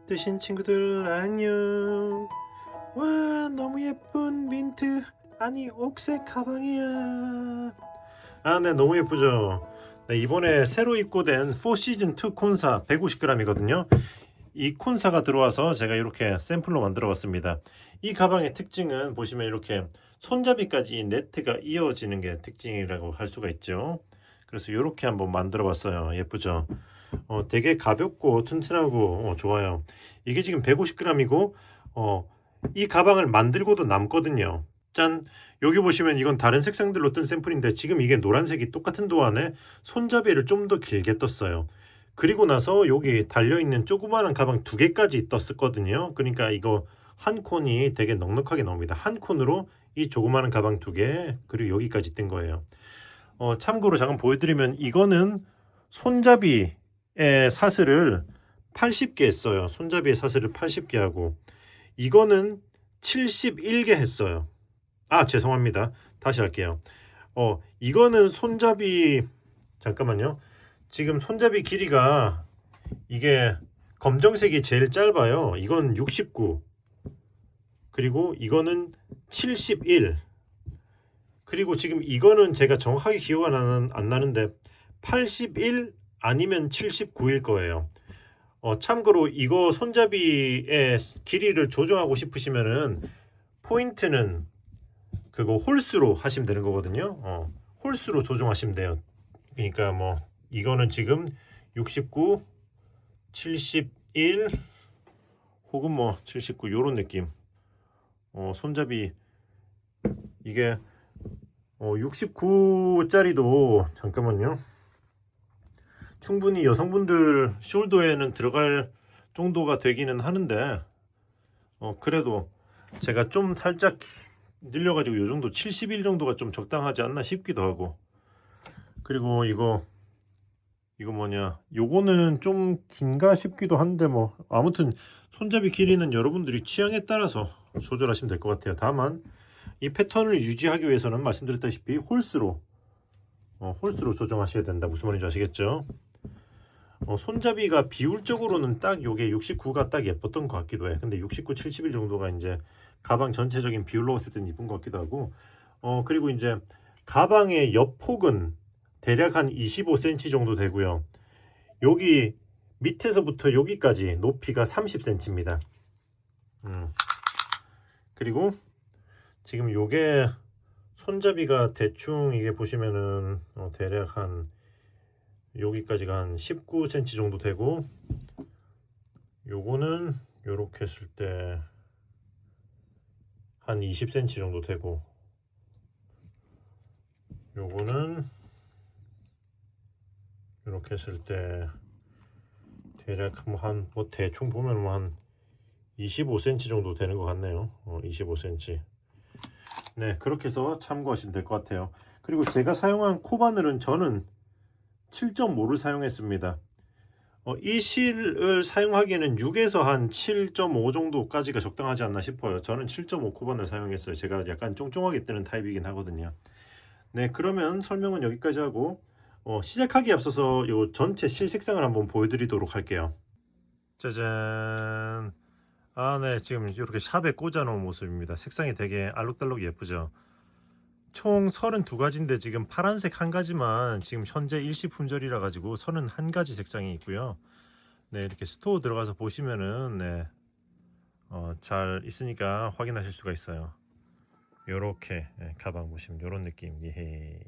뜨신 친구들 안녕. 와, 너무 예쁜 민트, 아니 옥색 가방이야. 네, 너무 예쁘죠. 네, 이번에 새로 입고된 4시즌2 콘사 150g이거든요. 이 콘사가 들어와서 제가 이렇게 샘플로 만들어 봤습니다. 이 가방의 특징은 보시면 이렇게 손잡이까지 네트가 이어지는 게 특징이라고 할 수가 있죠. 그래서 이렇게 한번 만들어 봤어요. 예쁘죠? 되게 가볍고 튼튼하고 좋아요. 이게 지금 150g이고 이 가방을 만들고도 남거든요. 짠! 여기 보시면 이건 다른 색상들로 뜬 샘플인데 지금 이게 노란색이 똑같은 도안에 손잡이를 좀 더 길게 떴어요. 그리고 나서 여기 달려있는 조그마한 가방 2개까지 떴었거든요. 그러니까 이거 한 콘이 되게 넉넉하게 나옵니다. 한 콘으로 이 조그마한 가방 2개 그리고 여기까지 뜬 거예요. 참고로 잠깐 보여드리면 이거는 손잡이의 사슬을 80개 했어요. 손잡이의 사슬을 80개 하고 이거는 71개 했어요. 죄송합니다. 다시 할게요. 이거는 손잡이 잠깐만요. 지금 손잡이 길이가 이게 검정색이 제일 짧아요. 이건 69 그리고 이거는 71 그리고 지금 이거는 제가 정확하게 기억이 안 나는데 81 아니면 79일 거예요. 참고로 이거 손잡이의 길이를 조정하고 싶으시면은 포인트는 그거 홀수로 하시면 되는 거거든요. 홀수로 조정하시면 돼요. 그러니까 뭐 이거는 지금 69, 71 혹은 뭐 79 요런 느낌. 손잡이 이게 69짜리도 잠깐만요. 충분히 여성분들 숄더에는 들어갈 정도가 되기는 하는데 그래도 제가 좀 살짝 늘려가지고 요 정도 71 정도가 좀 적당하지 않나 싶기도 하고 그리고 이거 뭐냐 요거는 좀 긴가 싶기도 한데 뭐 아무튼 손잡이 길이는 여러분들이 취향에 따라서 조절하시면 될 것 같아요. 다만 이 패턴을 유지하기 위해서는 말씀드렸다시피 홀수로 조정하셔야 된다. 무슨 말인지 아시겠죠? 손잡이가 비율적으로는 딱 요게 69가 딱 예뻤던 것 같기도 해. 근데 69, 71 정도가 이제 가방 전체적인 비율로 봤을 땐 이쁜 것 같기도 하고 그리고 이제 가방의 옆폭은 대략 한 25cm 정도 되고요. 여기 밑에서부터 여기까지 높이가 30cm입니다. 그리고 지금 요게 손잡이가 대충 이게 보시면은 대략 한 여기까지가 한 19cm 정도 되고 요거는 요렇게 했을 때 한 20cm 정도 되고 요거는 이렇게 했을 때 대략 뭐 대충 보면 뭐 한 25cm 정도 되는 것 같네요. 25cm. 네, 그렇게 해서 참고하시면 될 것 같아요. 그리고 제가 사용한 코바늘은 저는 7.5를 사용했습니다. 이 실을 사용하기에는 6에서 한 7.5 정도까지가 적당하지 않나 싶어요. 저는 7.5 코바늘 사용했어요. 제가 약간 쫑쫑하게 뜨는 타입이긴 하거든요. 네, 그러면 설명은 여기까지 하고 시작하기에 앞서서 요 전체 실 색상을 한번 보여드리도록 할게요. 짜잔. 네, 지금 이렇게 샵에 꽂아 놓은 모습입니다. 색상이 되게 알록달록 예쁘죠. 총 32가지인데 지금 파란색 한 가지만 지금 현재 일시 품절이라 가지고 31가지 색상이 있고요. 네, 이렇게 스토어 들어가서 보시면은 네, 잘 있으니까 확인하실 수가 있어요. 요렇게 가방 보시면 요런 느낌. 예.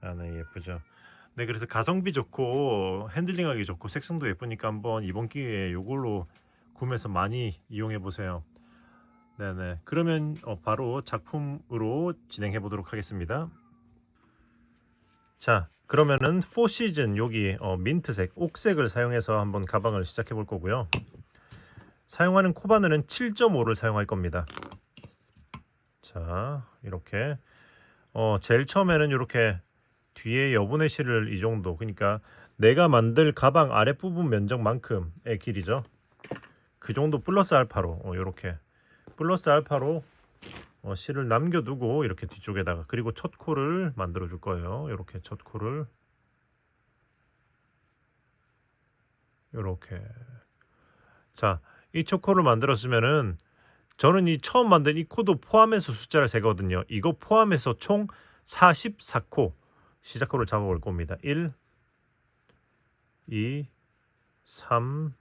네, 예쁘죠. 네, 그래서 가성비 좋고 핸들링하기 좋고 색상도 예쁘니까 한번 이번 기회에 요걸로 구매해서 많이 이용해 보세요. 네네. 그러면 바로 작품으로 진행해 보도록 하겠습니다. 자, 그러면은 4시즌 여기 민트색, 옥색을 사용해서 한번 가방을 시작해 볼 거고요. 사용하는 코바늘은 7.5를 사용할 겁니다. 자, 이렇게 제일 처음에는 이렇게 뒤에 여분의 실을 이 정도, 그러니까 내가 만들 가방 아랫부분 면적만큼의 길이죠. 그 정도 플러스 알파로 이렇게 플러스 알파로 실을 남겨두고 이렇게 뒤쪽에다가 그리고 첫 코를 만들어 줄 거예요. 이렇게 첫 코를 이렇게 자, 이 초코를 만들었으면은 저는 이 처음 만든 이 코도 포함해서 숫자를 세거든요. 이거 포함해서 총 44코 시작코를 잡아볼 겁니다. 1, 2, 3,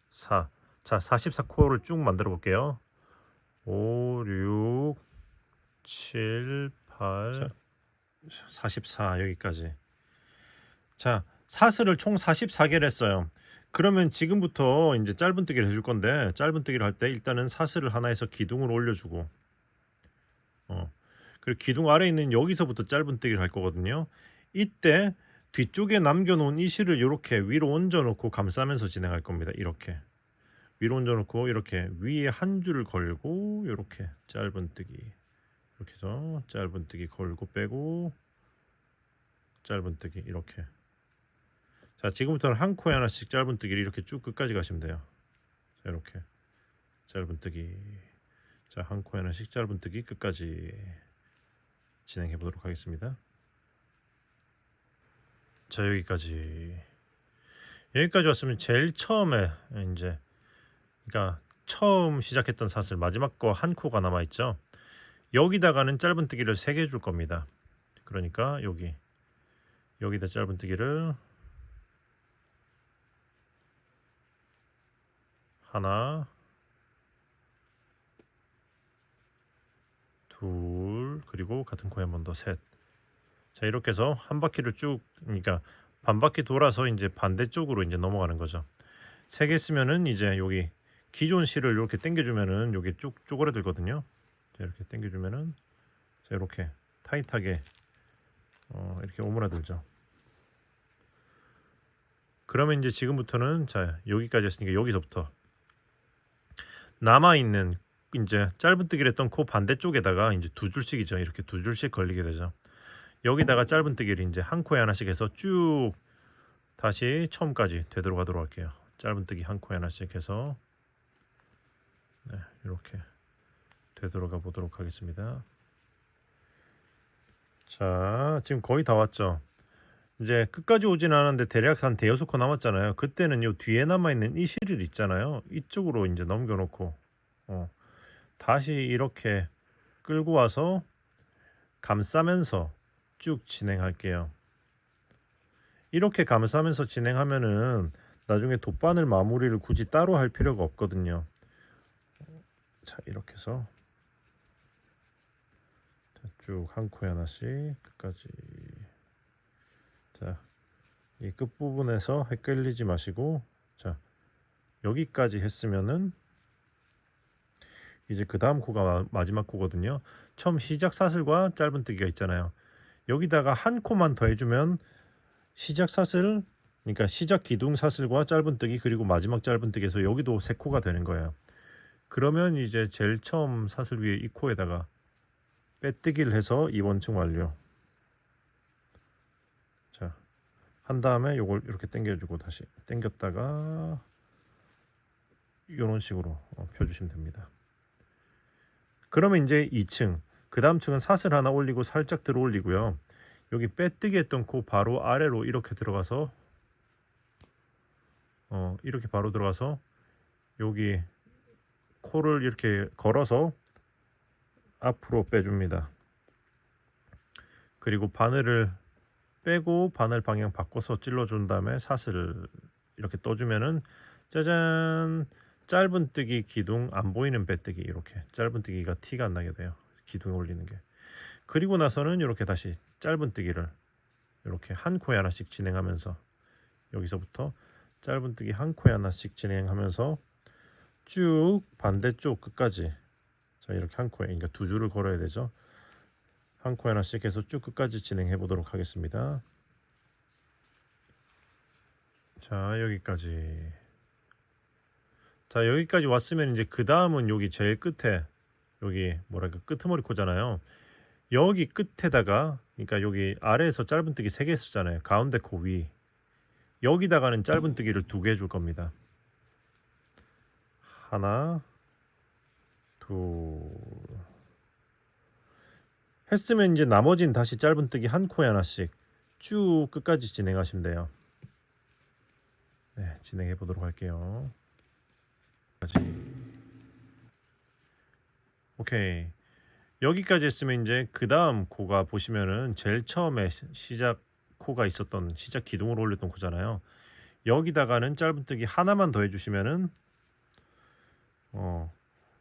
4. 자, 44코를 쭉 만들어 볼게요. 5, 6, 7, 8, 44 여기까지. 자, 사슬을 총 44개를 했어요. 그러면 지금부터 이제 짧은뜨기를 해줄 건데 짧은뜨기를 할 때 일단은 사슬을 하나 해서 기둥을 올려주고 그리고 기둥 아래에 있는 여기서부터 짧은뜨기를 할 거거든요. 이때 뒤쪽에 남겨놓은 이 실을 이렇게 위로 얹어놓고 감싸면서 진행할 겁니다. 이렇게 위로 얹어놓고 이렇게 위에 한 줄을 걸고 이렇게 짧은뜨기 이렇게 해서 짧은뜨기 걸고 빼고 짧은뜨기 이렇게. 자, 지금부터는 한 코에 하나씩 짧은뜨기를 이렇게 쭉 끝까지 가시면 돼요. 자, 이렇게 짧은뜨기. 자, 한 코에 하나씩 짧은뜨기 끝까지 진행해 보도록 하겠습니다. 자, 여기까지 왔으면 제일 처음에 이제 그러니까 처음 시작했던 사슬 마지막 거 한 코가 남아 있죠. 여기다가는 짧은뜨기를 3개 해줄 겁니다. 그러니까 여기다 짧은뜨기를 하나, 둘, 그리고 같은 코에 한 번 더 셋. 자, 이렇게 해서 한 바퀴를 쭉, 그러니까 반 바퀴 돌아서 이제 반대쪽으로 이제 넘어가는 거죠. 3개 쓰면은 이제 여기 기존 실을 이렇게 당겨주면은 여기 쭉 쪼그라들거든요. 자, 이렇게 당겨주면은 자, 이렇게 타이트하게 이렇게 오므라들죠. 그러면 이제 지금부터는 자, 여기까지 했으니까 여기서부터 남아 있는 이제 짧은뜨기를 했던 코 반대쪽에다가 이제 2줄씩이죠. 이렇게 2줄씩 걸리게 되죠. 여기다가 짧은뜨기를 이제 한 코에 하나씩 해서 쭉 다시 처음까지 되돌아가도록 할게요. 짧은뜨기 한 코에 하나씩 해서 네, 이렇게 되돌아가 보도록 하겠습니다. 자, 지금 거의 다 왔죠. 이제 끝까지 오진 않았는데 대략 한 5-6코 남았잖아요. 그때는 요 뒤에 남아있는 이 실을 있잖아요. 이쪽으로 이제 넘겨놓고 다시 이렇게 끌고 와서 감싸면서 쭉 진행할게요. 이렇게 감싸면서 진행하면은 나중에 돗바늘 마무리를 굳이 따로 할 필요가 없거든요. 자, 이렇게 해서 쭉 한 코에 하나씩 끝까지. 자, 이 끝부분에서 헷갈리지 마시고 자, 여기까지 했으면은 이제 그 다음 코가 마지막 코거든요. 처음 시작 사슬과 짧은뜨기가 있잖아요. 여기다가 한 코만 더 해주면 시작 사슬, 그러니까 시작 기둥 사슬과 짧은뜨기 그리고 마지막 짧은뜨기에서 여기도 3코가 되는 거예요. 그러면 이제 제일 처음 사슬 위에 이 코에다가 빼뜨기를 해서 2번층 완료. 자, 한 다음에 요걸 이렇게 당겨주고 다시 당겼다가 이런 식으로 펴주시면 됩니다. 그러면 이제 2층, 그 다음 층은 사슬 하나 올리고 살짝 들어 올리고요. 여기 빼뜨기 했던 코 바로 아래로 이렇게 들어가서 이렇게 바로 들어가서 여기 코를 이렇게 걸어서 앞으로 빼줍니다. 그리고 바늘을 빼고 바늘 방향 바꿔서 찔러준 다음에 사슬을 이렇게 떠주면은 짜잔, 짧은뜨기 기둥 안 보이는 빼뜨기. 이렇게 짧은뜨기가 티가 안 나게 돼요. 기둥에 올리는 게. 그리고 나서는 이렇게 다시 짧은뜨기를 이렇게 한 코에 하나씩 진행하면서 여기서부터 짧은뜨기 한 코에 하나씩 진행하면서 쭉 반대쪽 끝까지. 자, 이렇게 한 코에, 그러니까 2줄을 걸어야 되죠. 한 코에 하나씩 해서 쭉 끝까지 진행해 보도록 하겠습니다. 자, 여기까지. 자, 여기까지 왔으면 이제 그 다음은 여기 제일 끝에 여기 뭐랄까 끄트머리 코잖아요. 여기 끝에다가, 그러니까 여기 아래에서 짧은뜨기 3개 쓰잖아요. 가운데 코 위. 여기다가는 짧은뜨기를 2개 해줄 겁니다. 하나, 둘. 했으면 이제 나머지는 다시 짧은뜨기 한 코에 하나씩 쭉 끝까지 진행하시면 돼요. 네, 진행해 보도록 할게요. 오케이. 여기까지 했으면 이제 그 다음 코가 보시면은 제일 처음에 시작 코가 있었던 시작 기둥으로 올렸던 코잖아요. 여기다가는 짧은뜨기 하나만 더 해주시면은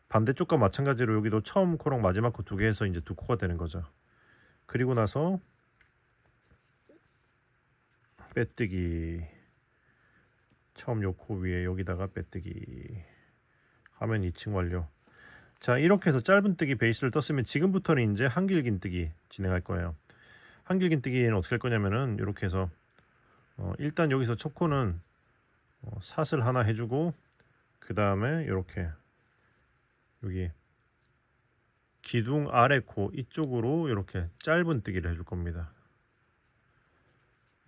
반대쪽과 마찬가지로 여기도 처음 코랑 마지막 코 두 개 해서 이제 두 코가 되는 거죠. 그리고 나서 빼뜨기, 처음 요 코 위에 여기다가 빼뜨기 하면 2층 완료. 자, 이렇게 해서 짧은뜨기 베이스를 떴으면 지금부터는 이제 한길긴뜨기 진행할 거예요. 한길긴뜨기는 어떻게 할 거냐면은 이렇게 해서 일단 여기서 첫 코는 사슬 하나 해주고, 그 다음에 이렇게 여기 기둥 아래 코 이쪽으로 이렇게 짧은뜨기를 해줄 겁니다.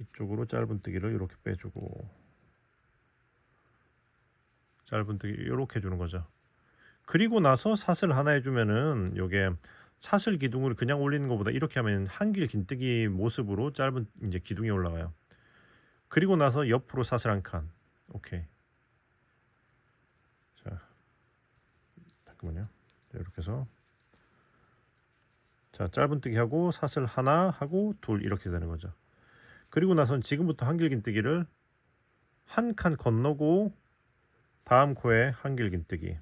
이쪽으로 짧은뜨기를 이렇게 빼주고, 짧은뜨기 이렇게 해주는 거죠. 그리고 나서 사슬 하나 해주면은 요게 사슬 기둥을 그냥 올리는 것보다 이렇게 하면 한길 긴뜨기 모습으로 짧은 이제 기둥이 올라가요. 그리고 나서 옆으로 사슬 한 칸. 오케이. 자, 잠깐만요. 이렇게 해서 자, 짧은뜨기 하고 사슬 하나 하고 둘 이렇게 되는 거죠. 그리고 나선 지금부터 한길 긴뜨기를 한 칸 건너고 다음 코에 한길 긴뜨기,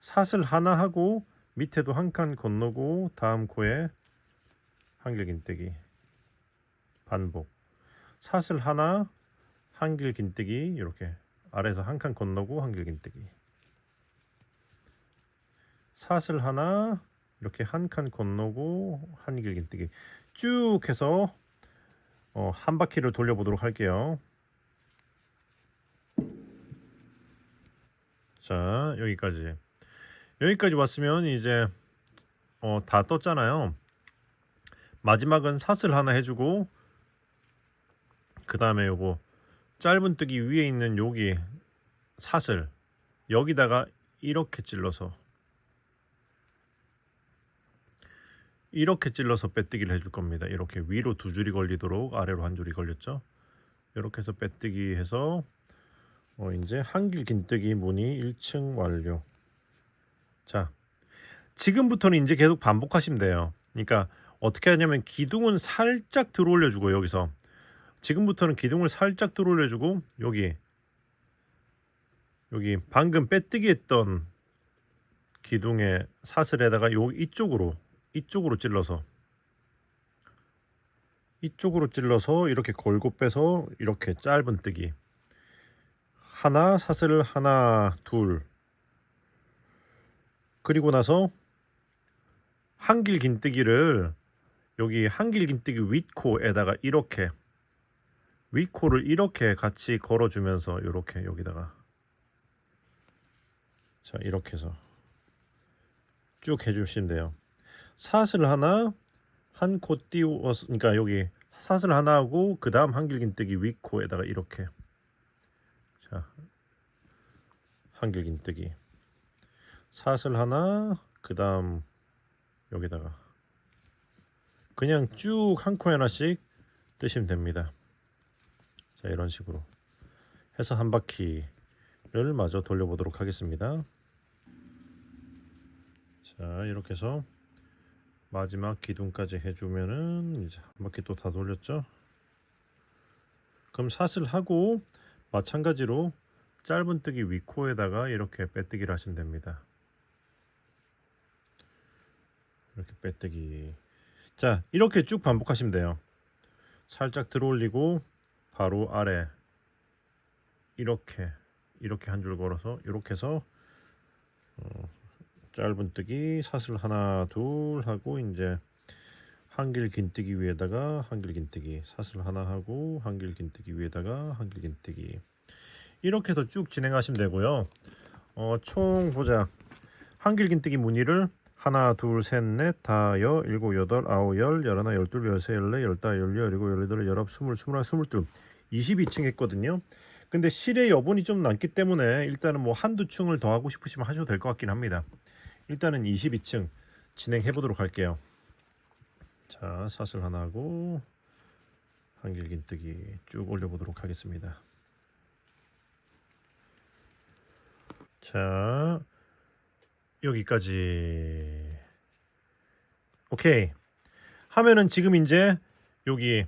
사슬 하나 하고 밑에도 한 칸 건너고 다음 코에 한길 긴뜨기 반복, 사슬 하나 한길 긴뜨기 이렇게 아래에서 한 칸 건너고 한길 긴뜨기, 사슬 하나 이렇게 한 칸 건너고 한길 긴뜨기 쭉 해서 한 바퀴를 돌려보도록 할게요. 자, 여기까지 왔으면 이제 다 떴잖아요. 마지막은 사슬 하나 해주고, 그 다음에 요거 짧은뜨기 위에 있는 여기 사슬 여기다가 이렇게 찔러서 빼뜨기를 해줄 겁니다. 이렇게 위로 두 줄이 걸리도록 아래로 한 줄이 걸렸죠. 이렇게 해서 빼뜨기 해서 이제 한길 긴뜨기 무늬 1층 완료. 자, 지금부터는 이제 계속 반복하시면 돼요. 그러니까 어떻게 하냐면 기둥은 살짝 들어 올려주고, 여기서 지금부터는 기둥을 살짝 들어 올려주고, 여기 방금 빼뜨기 했던 기둥의 사슬에다가 이쪽으로 찔러서 이렇게 걸고 빼서 이렇게 짧은뜨기 하나, 사슬을 하나 둘, 그리고 나서 한길 긴뜨기를 여기 한길 긴뜨기 윗코에다가 이렇게 윗코를 이렇게 같이 걸어주면서 이렇게 여기다가 자, 이렇게 해서 쭉 해주시면 돼요. 사슬 하나 한 코 띄워서, 그러니까 여기 사슬 하나 하고 그 다음 한길 긴뜨기 윗코에다가 이렇게, 자, 한길 긴뜨기 사슬 하나, 그 다음 여기다가 그냥 쭉 한 코에 하나씩 뜨시면 됩니다. 자, 이런 식으로 해서 한 바퀴를 마저 돌려보도록 하겠습니다. 자, 이렇게 해서 마지막 기둥까지 해주면은 이제 한 바퀴 또 다 돌렸죠. 그럼 사슬 하고 마찬가지로 짧은뜨기 윗코에다가 이렇게 빼뜨기를 하시면 됩니다. 이렇게 빼뜨기. 자, 이렇게 쭉 반복하시면 돼요. 살짝 들어 올리고 바로 아래 이렇게 한 줄 걸어서 이렇게 해서 짧은뜨기 사슬 하나 둘 하고 이제 한길 긴뜨기 위에다가 한길 긴뜨기 사슬 하나 하고 한길 긴뜨기 위에다가 한길 긴뜨기 이렇게 해서 쭉 진행하시면 되고요. 총 보자. 한길 긴뜨기 무늬를 하나 둘 셋 넷 다여 일곱 여덟 아홉 열 열하나 열둘 열세 열네 열다 열여 열일곱 열여덟 열아홉 스물 스물하나 스물둘 22층 했거든요. 근데 실의 여분이 좀 남기 때문에 일단은 뭐 한두 층을 더 하고 싶으시면 하셔도 될 것 같긴 합니다. 일단은 22층 진행해 보도록 할게요. 자, 사슬 하나 하고 한길 긴뜨기 쭉 올려 보도록 하겠습니다. 자, 여기까지. 오케이. 하면은 지금 이제 여기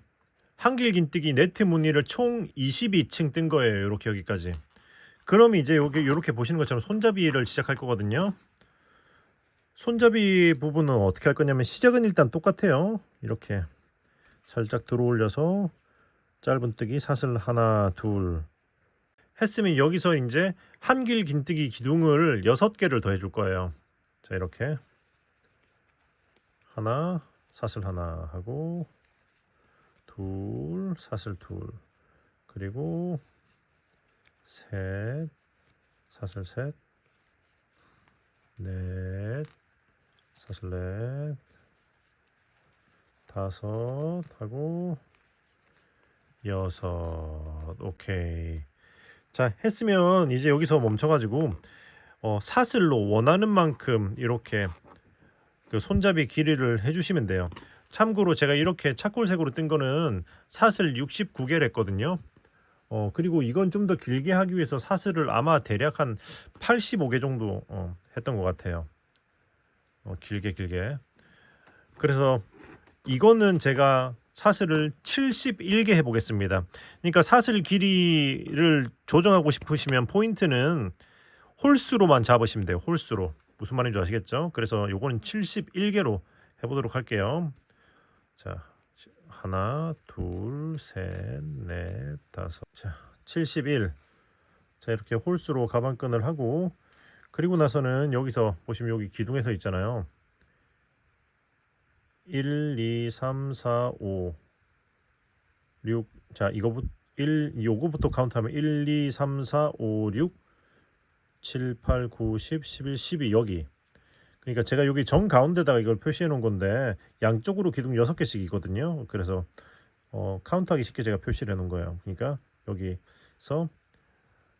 한길긴뜨기 네트 무늬를 총 22층 뜬 거예요. 이렇게 여기까지. 그럼 이제 여기 이렇게 보시는 것처럼 손잡이를 시작할 거거든요. 손잡이 부분은 어떻게 할 거냐면 시작은 일단 똑같아요. 이렇게 살짝 들어 올려서 짧은뜨기 사슬 하나 둘 했으면 여기서 이제 한길긴뜨기 기둥을 6개를 더 해줄 거예요. 자, 이렇게 하나 사슬 하나 하고 둘 사슬 둘 그리고 셋 사슬 셋 넷 사슬 넷 다섯 하고 여섯. 오케이. 자, 했으면 이제 여기서 멈춰가지고 사슬로 원하는 만큼 이렇게 그 손잡이 길이를 해주시면 돼요. 참고로 제가 이렇게 차콜색으로 뜬 거는 사슬 69개를 했거든요. 그리고 이건 좀 더 길게 하기 위해서 사슬을 아마 대략 한 85개 정도 했던 것 같아요. 길게. 그래서 이거는 제가 사슬을 71개 해보겠습니다. 그러니까 사슬 길이를 조정하고 싶으시면 포인트는 홀수로만 잡으시면 돼요. 홀수로. 무슨 말인지 아시겠죠? 그래서 요거는 71개로 해보도록 할게요. 자, 하나, 둘, 셋, 넷, 다섯. 자, 71. 자, 이렇게 홀수로 가방끈을 하고 그리고 나서는 여기서 보시면 여기 기둥에서 있잖아요. 1, 2, 3, 4, 5, 6. 자, 요거부터 카운트하면 1, 2, 3, 4, 5, 6, 7, 8, 9, 10, 11, 12 여기. 그러니까 제가 여기 정 가운데다가 이걸 표시해 놓은 건데 양쪽으로 기둥 6개씩이거든요. 그래서 카운트하기 쉽게 제가 표시를 해 놓은 거예요. 그러니까 여기서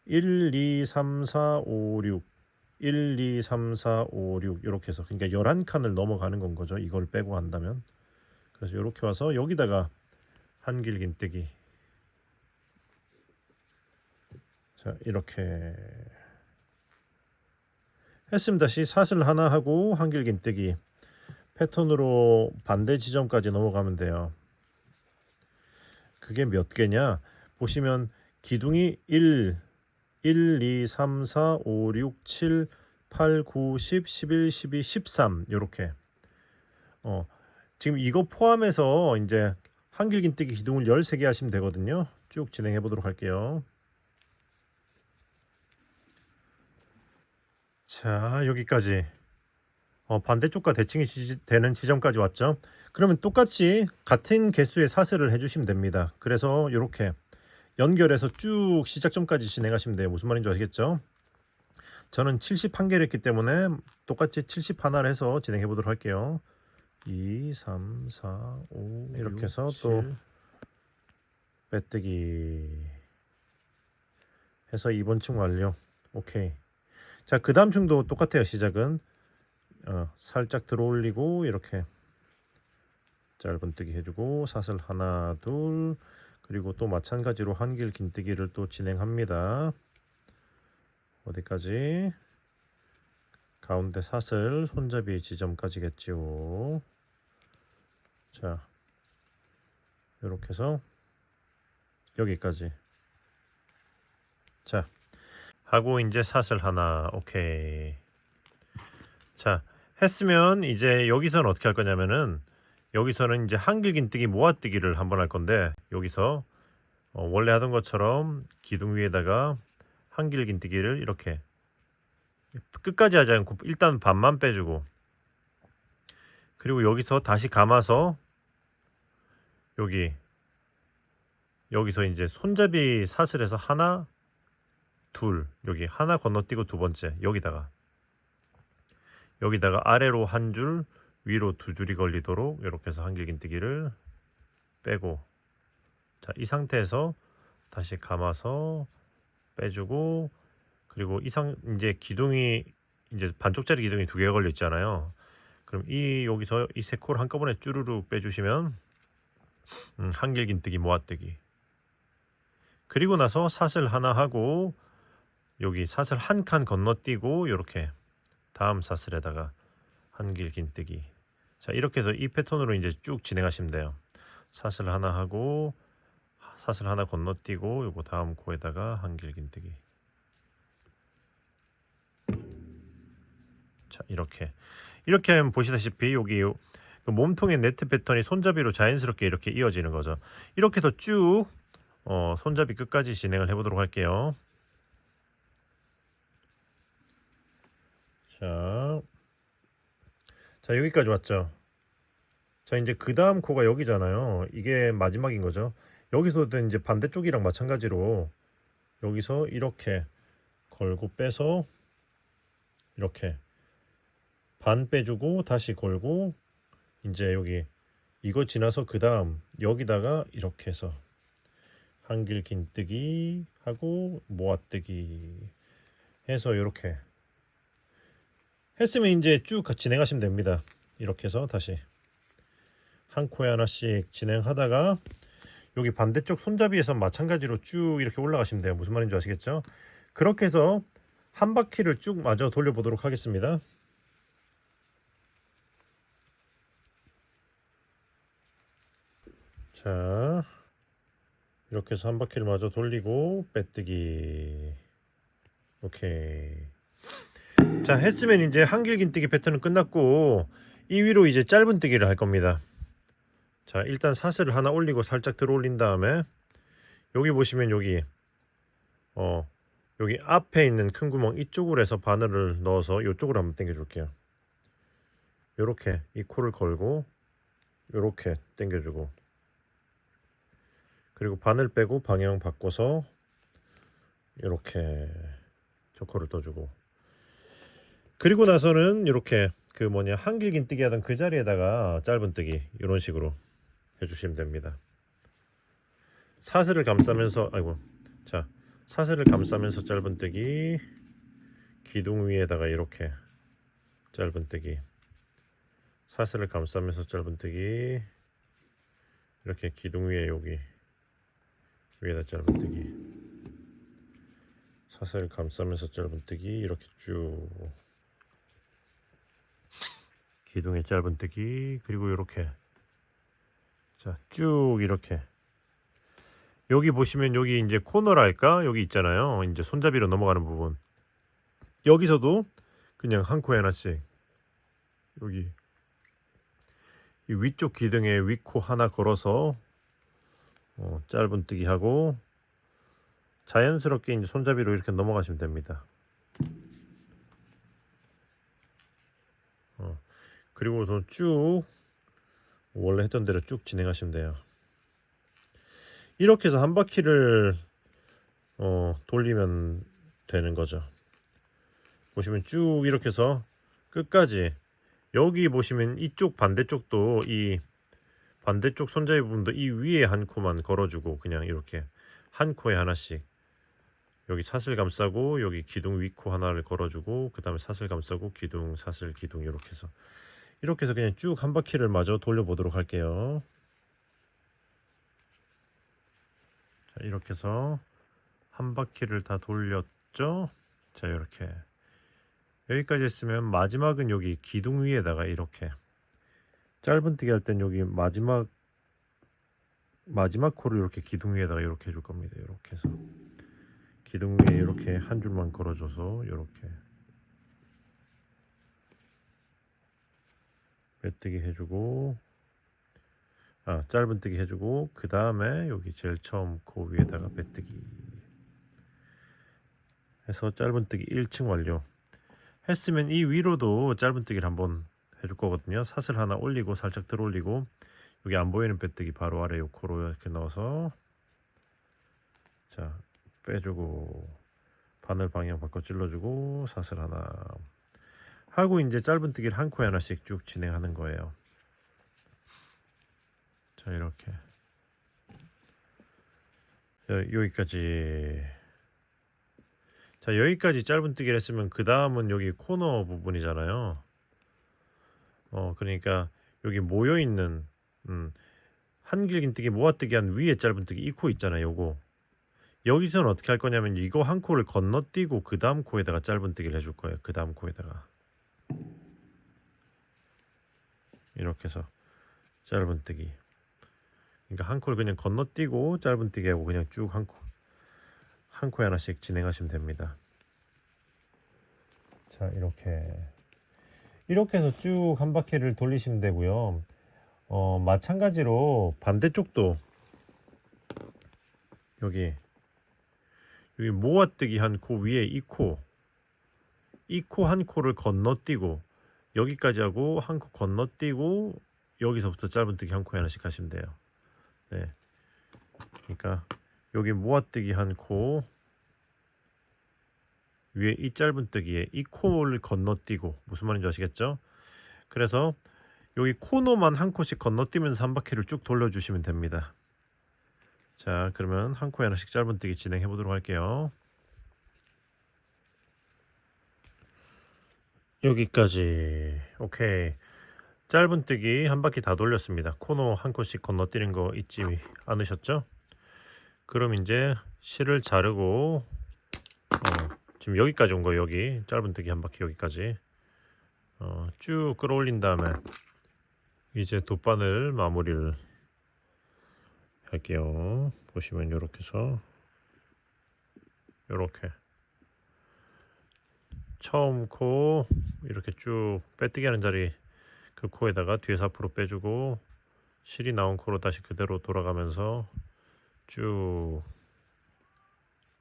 1, 2, 3, 4, 5, 6 1, 2, 3, 4, 5, 6 이렇게 해서 그러니까 11칸을 넘어가는 건 거죠. 이걸 빼고 한다면. 그래서 이렇게 와서 여기다가 한길긴뜨기. 자, 이렇게 했으면 다시 사슬 하나 하고 한길긴뜨기 패턴으로 반대 지점까지 넘어가면 돼요. 그게 몇 개냐? 보시면 기둥이 1, 2, 3, 4, 5, 6, 7, 8, 9, 10, 11, 12, 13 이렇게. 지금 이거 포함해서 이제 한길긴뜨기 기둥을 13개 하시면 되거든요. 쭉 진행해 보도록 할게요. 자, 여기까지 반대쪽과 대칭이 되는 지점까지 왔죠. 그러면 똑같이 같은 개수의 사슬을 해주시면 됩니다. 그래서 이렇게 연결해서 쭉 시작점까지 진행하시면 돼요. 무슨 말인지 아시겠죠? 저는 71개를 했기 때문에 똑같이 71를 해서 진행해 보도록 할게요. 2, 3, 4, 5 이렇게 6, 해서 7. 또 빼뜨기 해서 2번 층 완료. 오케이. 자, 그 다음 층도 똑같아요. 시작은 살짝 들어 올리고 이렇게 짧은뜨기 해주고 사슬 하나 둘 그리고 또 마찬가지로 한길긴뜨기를 또 진행합니다. 어디까지? 가운데 사슬 손잡이 지점까지겠지요. 자, 이렇게 해서 여기까지. 자, 하고 이제 사슬 하나. 오케이. 자, 했으면 이제 여기서는 어떻게 할 거냐면은 여기서는 이제 한길긴뜨기 모아뜨기를 한번 할 건데 여기서 원래 하던 것처럼 기둥 위에다가 한길긴뜨기를 이렇게 끝까지 하지 않고 일단 반만 빼주고 그리고 여기서 다시 감아서 여기서 이제 손잡이 사슬에서 하나 둘 여기 하나 건너뛰고 두 번째 여기다가 아래로 한 줄 위로 두 줄이 걸리도록 이렇게 해서 한길긴뜨기를 빼고 자, 이 상태에서 다시 감아서 빼주고 그리고 이제 기둥이 이제 반쪽짜리 기둥이 2개가 걸려 있잖아요. 그럼 여기서 이 세 코를 한꺼번에 쭈루룩 빼주시면 한길긴뜨기 모아뜨기. 그리고 나서 사슬 하나 하고 여기 사슬 한 칸 건너뛰고 이렇게 다음 사슬에다가 한길 긴뜨기. 자, 이렇게 해서 이 패턴으로 이제 쭉 진행하시면 돼요. 사슬 하나 하고 사슬 하나 건너뛰고 요거 다음 코에다가 한길 긴뜨기. 자, 이렇게 하면 보시다시피 여기 그 몸통의 네트 패턴이 손잡이로 자연스럽게 이렇게 이어지는 거죠. 이렇게 해서 쭉 손잡이 끝까지 진행을 해보도록 할게요. 자, 여기까지 왔죠. 자, 이제 그 다음 코가 여기잖아요. 이게 마지막인 거죠. 여기서도 이제 반대쪽이랑 마찬가지로 여기서 이렇게 걸고 빼서 이렇게 반 빼주고 다시 걸고 이제 여기 이거 지나서 그 다음 여기다가 이렇게 해서 한길 긴뜨기 하고 모아뜨기 해서 이렇게 했으면 이제 쭉 진행하시면 됩니다. 이렇게 해서 다시 한 코에 하나씩 진행하다가 여기 반대쪽 손잡이에서 마찬가지로 쭉 이렇게 올라가시면 돼요. 무슨 말인지 아시겠죠? 그렇게 해서 한 바퀴를 쭉 마저 돌려보도록 하겠습니다. 자, 이렇게 해서 한 바퀴를 마저 돌리고 빼뜨기. 오케이. 자, 했으면 이제 한길 긴뜨기 패턴은 끝났고 이 위로 이제 짧은 뜨기를 할 겁니다. 자, 일단 사슬을 하나 올리고 살짝 들어 올린 다음에 여기 보시면 여기 앞에 있는 큰 구멍 이쪽으로 해서 바늘을 넣어서 이쪽으로 한번 당겨 줄게요. 요렇게 이 코를 걸고 요렇게 당겨 주고 그리고 바늘 빼고 방향 바꿔서 이렇게 조커를 떠주고 그리고 나서는 이렇게 한길 긴뜨기 하던 그 자리에다가 짧은 뜨기 이런 식으로 해주시면 됩니다. 사슬을 감싸면서 사슬을 감싸면서 짧은 뜨기 기둥 위에다가 이렇게 짧은 뜨기 사슬을 감싸면서 짧은 뜨기 이렇게 기둥 위에 여기 위에다 짧은 뜨기 사슬을 감싸면서 짧은 뜨기 이렇게 쭉 기둥에 짧은 뜨기 그리고 이렇게 쭉 이렇게 여기 보시면 여기 이제 코너랄까 여기 있잖아요. 이제 손잡이로 넘어가는 부분 여기서도 그냥 한 코에 하나씩 여기 이 위쪽 기둥에 윗코 하나 걸어서 짧은 뜨기 하고 자연스럽게 이제 손잡이로 이렇게 넘어가시면 됩니다. 그리고서 쭉 원래 했던 대로 쭉 진행하시면 돼요. 이렇게 해서 한 바퀴를 돌리면 되는 거죠. 보시면 쭉 이렇게 해서 끝까지 여기 보시면 이쪽 반대쪽도 이 반대쪽 손잡이 부분도 이 위에 한 코만 걸어주고 그냥 이렇게 한 코에 하나씩 여기 사슬 감싸고 여기 기둥 위코 하나를 걸어주고 그 다음에 사슬 감싸고 기둥 사슬 기둥 이렇게 해서 그냥 쭉 한 바퀴를 마저 돌려보도록 할게요. 자, 이렇게 해서 한 바퀴를 다 돌렸죠. 자, 이렇게 여기까지 했으면 마지막은 여기 기둥 위에다가 이렇게 짧은뜨기 할 땐 여기 마지막 코를 이렇게 기둥 위에다가 이렇게 해줄 겁니다. 이렇게 해서 기둥 위에 이렇게 한 줄만 걸어줘서 이렇게 빼뜨기 해주고 짧은뜨기 해주고 그 다음에 여기 제일 처음 코 위에다가 빼뜨기 해서 짧은뜨기 1층 완료 했으면 이 위로도 짧은뜨기를 한번 해줄 거거든요. 사슬 하나 올리고 살짝 들어 올리고 여기 안 보이는 빼뜨기 바로 아래 요 코로 이렇게 넣어서 자 빼주고 바늘 방향 바꿔 찔러주고 사슬 하나 하고 이제 짧은뜨기를 한 코에 하나씩 쭉 진행하는 거예요. 자, 이렇게 여기까지. 자, 여기까지 짧은뜨기를 했으면 그 다음은 여기 코너 부분이잖아요. 그러니까 여기 모여있는 한길긴뜨기 모아뜨기 한 위에 짧은뜨기 이 코 있잖아요. 요거 여기서는 어떻게 할 거냐면 이거 한 코를 건너뛰고 그 다음 코에다가 짧은뜨기를 해줄 거예요. 그 다음 코에다가 이렇게 해서 짧은뜨기. 그러니까 한 코를 그냥 건너뛰고 짧은뜨기 하고 그냥 쭉 한 코에 하나씩 진행하시면 됩니다. 자, 이렇게 해서 쭉 한 바퀴를 돌리시면 되고요. 마찬가지로 반대쪽도 여기 모아뜨기 한 코 위에 이 코 한 코를 건너뛰고 여기까지 하고 한 코 건너뛰고 여기서부터 짧은뜨기 한 코에 하나씩 하시면 돼요. 네, 그러니까 여기 모아뜨기 한 코 위에 이 짧은뜨기에 이 코를 건너뛰고 무슨 말인지 아시겠죠? 그래서 여기 코너만 한 코씩 건너뛰면서 한 바퀴를 쭉 돌려주시면 됩니다. 자, 그러면 한 코에 하나씩 짧은뜨기 진행해 보도록 할게요. 여기까지. 오케이. 짧은뜨기 한 바퀴 다 돌렸습니다. 코너 한 코씩 건너뛰는 거 잊지 않으셨죠? 그럼 이제 실을 자르고 지금 여기까지 온 거예요. 여기 짧은뜨기 한 바퀴 여기까지 쭉 끌어올린 다음에 이제 돗바늘 마무리를 할게요. 보시면 이렇게 해서 이렇게 처음 코 이렇게 쭉 빼뜨기 하는 자리 그 코에다가 뒤에서 앞으로 빼주고 실이 나온 코로 다시 그대로 돌아가면서 쭉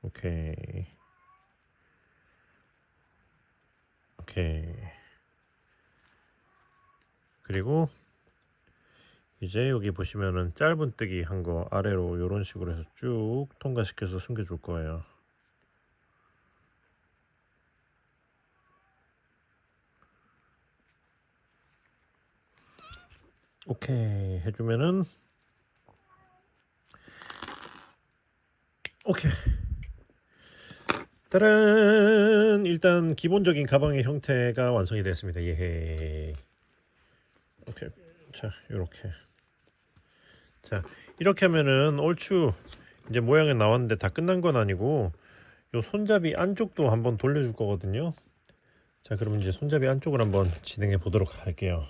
오케이 그리고 이제 여기 보시면은 짧은뜨기 한 거 아래로 이런 식으로 해서 쭉 통과시켜서 숨겨줄 거예요. 오케이 해주면은 오케이 따란 일단 기본적인 가방의 형태가 완성이 됐습니다. 예헤. 오케이. 자, 이렇게 하면은 얼추 이제 모양이 나왔는데 다 끝난 건 아니고 요 손잡이 안쪽도 한번 돌려줄 거거든요. 자, 그럼 이제 손잡이 안쪽을 한번 진행해 보도록 할게요.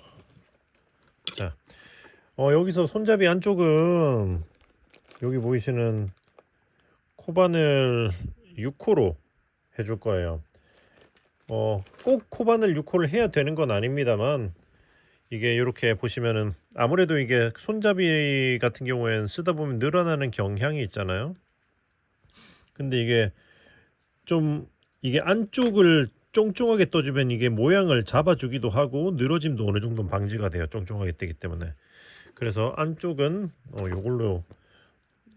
자, 여기서 손잡이 안쪽은 여기 보이시는 코바늘 6호로 해줄 거예요. 꼭 코바늘 6호를 해야 되는 건 아닙니다만 이게 이렇게 보시면은 아무래도 이게 손잡이 같은 경우에는 쓰다 보면 늘어나는 경향이 있잖아요. 근데 이게 좀 이게 안쪽을 쫑쫑하게 떠주면 이게 모양을 잡아주기도 하고 늘어짐도 어느 정도 방지가 돼요. 쫑쫑하게 뜨기 때문에. 그래서 안쪽은 요걸로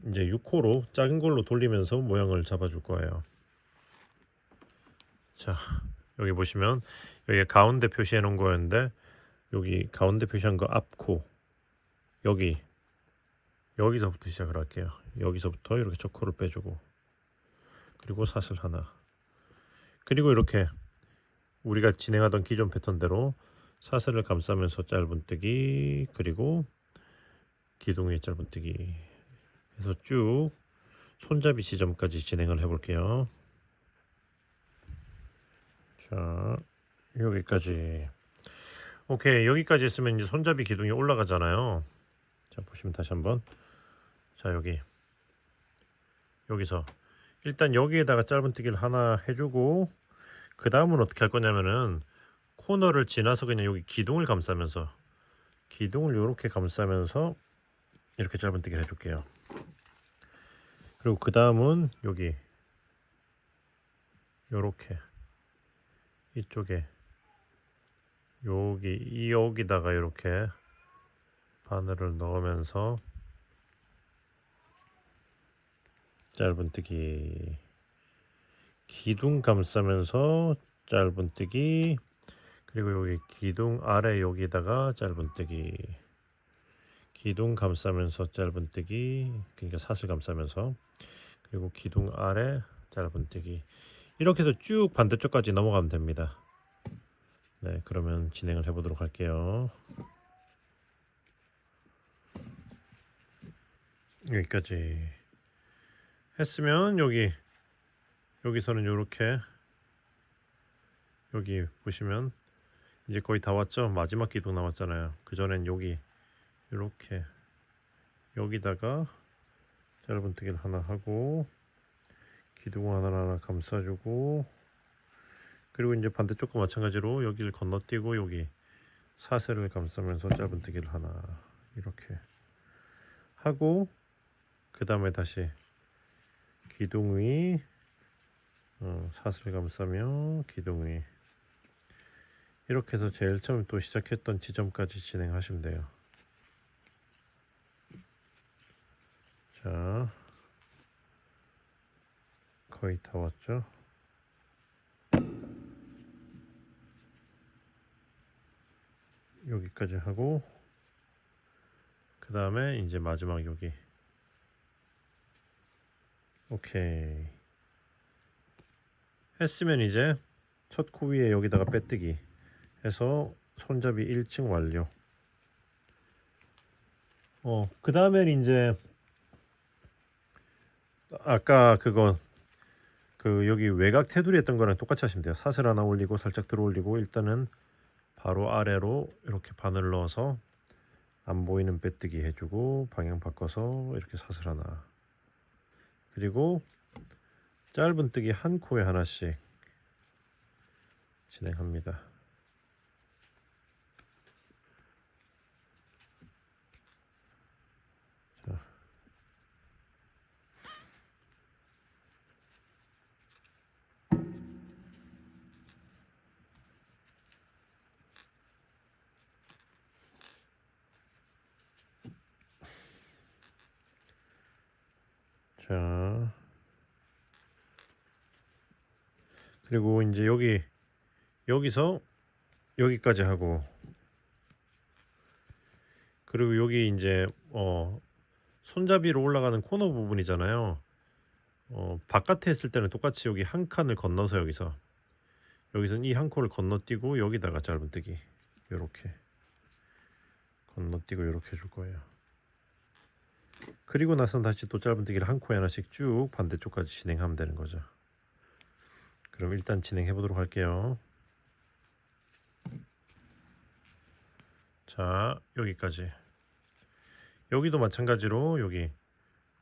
이제 6호로 작은 걸로 돌리면서 모양을 잡아줄 거예요. 자, 여기 보시면 여기 가운데 표시해 놓은 거였는데 여기 가운데 표시한 거 앞코 여기서부터 시작을 할게요. 여기서부터 이렇게 첫 코를 빼주고 그리고 사슬 하나 그리고 이렇게 우리가 진행하던 기존 패턴대로 사슬을 감싸면서 짧은뜨기 그리고 기둥 위에 짧은뜨기 해서 쭉 손잡이 지점까지 진행을 해볼게요. 자, 여기까지. 오케이, 여기까지 했으면 이제 손잡이 기둥이 올라가잖아요. 자, 보시면 다시 한번. 자, 여기서 일단 여기에다가 짧은뜨기를 하나 해주고 그 다음은 어떻게 할 거냐면은 코너를 지나서 그냥 여기 기둥을 감싸면서 기둥을 이렇게 감싸면서 이렇게 짧은뜨기를 해줄게요. 그리고 그 다음은 여기 요렇게 이쪽에 여기다가 이렇게 바늘을 넣으면서 짧은뜨기 기둥 감싸면서 짧은뜨기 그리고 여기 기둥 아래 여기다가 짧은뜨기 기둥 감싸면서 짧은뜨기 그러니까 사슬 감싸면서 그리고 기둥 아래 짧은뜨기 이렇게 해서 쭉 반대쪽까지 넘어가면 됩니다. 네, 그러면 진행을 해보도록 할게요. 여기까지 했으면 여기서는 요렇게 여기 보시면 이제 거의 다 왔죠. 마지막 기둥 남았잖아요. 그전엔 여기 이렇게 여기다가 짧은뜨기를 하나 하고 기둥 하나하나 감싸주고, 그리고 이제 반대쪽과 마찬가지로 여기를 건너뛰고 여기 사슬을 감싸면서 짧은뜨기를 하나 이렇게 하고, 그 다음에 다시 기둥 위 사슬 감싸며 기둥 위, 이렇게 해서 제일 처음 또 시작했던 지점까지 진행하시면 돼요. 자, 거의 다 왔죠. 여기까지 하고, 그 다음에 이제 마지막 여기. 오케이 했으면 이제 첫 코 위에 여기다가 빼뜨기 해서 손잡이 1층 완료. 그 다음엔 이제 아까 여기 외곽 테두리 했던 거랑 똑같이 하시면 돼요. 사슬 하나 올리고 살짝 들어 올리고, 일단은 바로 아래로 이렇게 바늘 넣어서 안 보이는 빼뜨기 해주고, 방향 바꿔서 이렇게 사슬 하나, 그리고 짧은뜨기 한 코에 하나씩 진행합니다. 자, 그리고 이제 여기서 여기까지 하고, 그리고 여기 이제 손잡이로 올라가는 코너 부분이잖아요. 바깥에 했을 때는 똑같이 여기 한 칸을 건너서 여기서는 이 한 코를 건너뛰고 여기다가 짧은뜨기 요렇게 건너뛰고 요렇게 해줄 거예요. 그리고 나서 다시 또 짧은뜨기를 한 코에 하나씩 쭉 반대쪽까지 진행하면 되는 거죠. 그럼 일단 진행해 보도록 할게요. 자, 여기까지. 여기도 마찬가지로 여기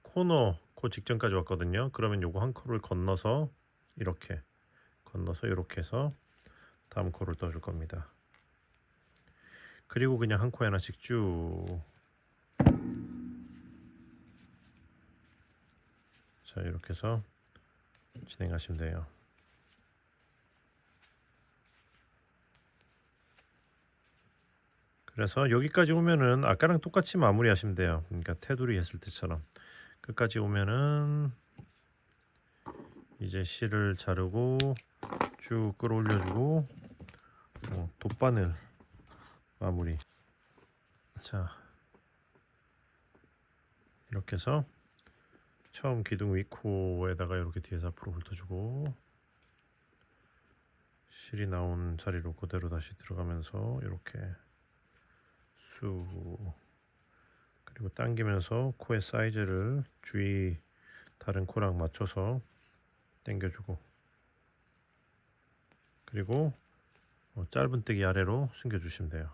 코 직전까지 왔거든요. 그러면 요거 한 코를 건너서 이렇게 해서 다음 코를 떠줄 겁니다. 그리고 그냥 한 코에 하나씩 쭉. 자, 이렇게 해서 진행하시면 돼요. 그래서 여기까지 오면은 아까랑 똑같이 마무리 하시면 돼요. 그러니까 테두리 했을 때처럼 끝까지 오면은 이제 실을 자르고 쭉 끌어올려주고 돗바늘 마무리. 자, 이렇게 해서 처음 기둥 위코에다가 이렇게 뒤에서 앞으로 훑어주고, 실이 나온 자리로 그대로 다시 들어가면서 이렇게 쑥, 그리고 당기면서 코의 사이즈를 주위 다른 코랑 맞춰서 당겨주고, 그리고 짧은뜨기 아래로 숨겨주시면 돼요.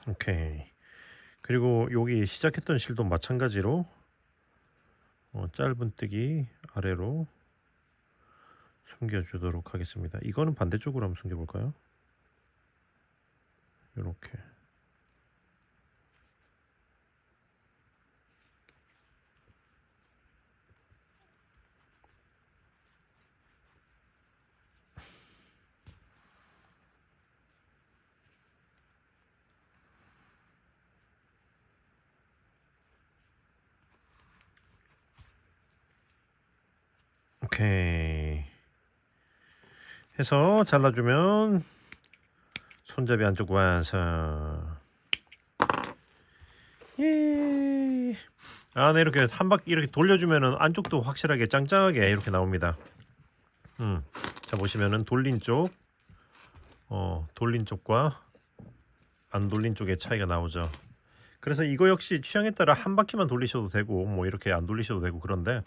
오케이. 그리고 여기 시작했던 실도 마찬가지로 짧은뜨기 아래로 숨겨주도록 하겠습니다. 이거는 반대쪽으로 한번 숨겨볼까요? 이렇게. 오케이 해서 잘라주면 손잡이 안쪽 완성. 예. 아, 네, 이렇게 한 바퀴 이렇게 돌려주면은 안쪽도 확실하게 짱짱하게 이렇게 나옵니다. 자, 보시면은 돌린 쪽, 돌린 쪽과 안 돌린 쪽의 차이가 나오죠. 그래서 이거 역시 취향에 따라 한 바퀴만 돌리셔도 되고, 뭐 이렇게 안 돌리셔도 되고, 그런데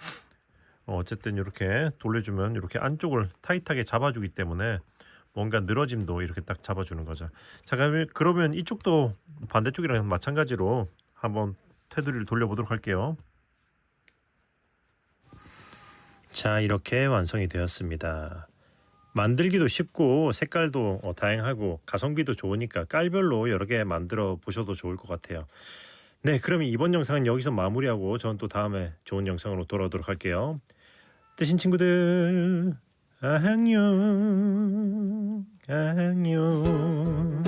어쨌든 이렇게 돌려주면 이렇게 안쪽을 타이트하게 잡아주기 때문에 뭔가 늘어짐도 이렇게 딱 잡아주는 거죠. 자, 그러면 이쪽도 반대쪽이랑 마찬가지로 한번 테두리를 돌려보도록 할게요. 자, 이렇게 완성이 되었습니다. 만들기도 쉽고 색깔도 다양하고 가성비도 좋으니까 깔별로 여러 개 만들어 보셔도 좋을 것 같아요. 네, 그러면 이번 영상은 여기서 마무리하고 저는 또 다음에 좋은 영상으로 돌아오도록 할게요. 뜨신 친구들, 안녕, 안녕.